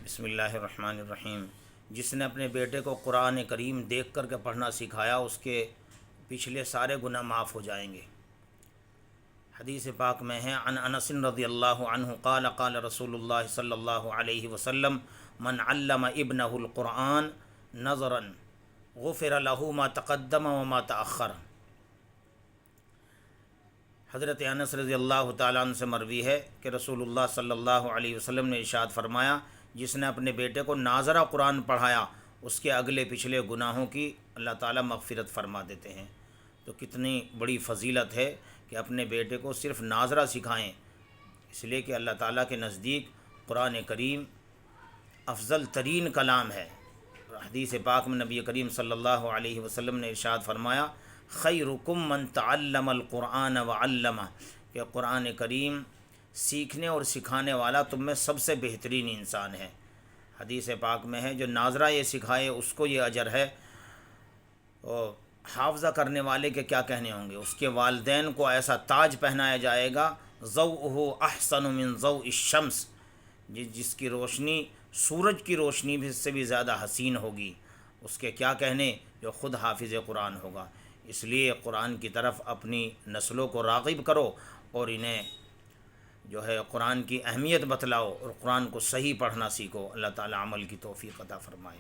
بسم اللہ الرحمن الرحیم۔ جس نے اپنے بیٹے کو قرآن کریم دیکھ کر کے پڑھنا سکھایا اس کے پچھلے سارے گناہ معاف ہو جائیں گے۔ حدیث پاک میں ہے عن انس رضی اللہ عنہ قال قال رسول اللہ صلی اللہ علیہ وسلم من علم ابنہ القرآن نظرا غفر له ما تقدم وما تأخر۔ حضرت انس رضی اللہ تعالیٰ عنہ سے مروی ہے کہ رسول اللہ صلی اللہ علیہ وسلم نے ارشاد فرمایا، جس نے اپنے بیٹے کو ناظرہ قرآن پڑھایا اس کے اگلے پچھلے گناہوں کی اللہ تعالیٰ مغفرت فرما دیتے ہیں۔ تو کتنی بڑی فضیلت ہے کہ اپنے بیٹے کو صرف ناظرہ سکھائیں، اس لیے کہ اللہ تعالیٰ کے نزدیک قرآن کریم افضل ترین کلام ہے۔ حدیث پاک میں نبی کریم صلی اللہ علیہ وسلم نے ارشاد فرمایا، خیرکم من تعلم القرآن وعلمہ، کہ قرآن کریم سیکھنے اور سکھانے والا تم میں سب سے بہترین انسان ہے۔ حدیث پاک میں ہے جو ناظرہ یہ سکھائے اس کو یہ اجر ہے، اور حافظہ کرنے والے کے کیا کہنے ہوں گے، اس کے والدین کو ایسا تاج پہنایا جائے گا، ضوءہ احسن من ضوء الشمس، جس کی روشنی سورج کی روشنی سے بھی زیادہ حسین ہوگی، اس کے کیا کہنے جو خود حافظ قرآن ہوگا۔ اس لیے قرآن کی طرف اپنی نسلوں کو راغب کرو اور انہیں جو ہے قرآن کی اہمیت بتلاؤ اور قرآن کو صحیح پڑھنا سیکھو۔ اللہ تعالیٰ عمل کی توفیق عطا فرمائے۔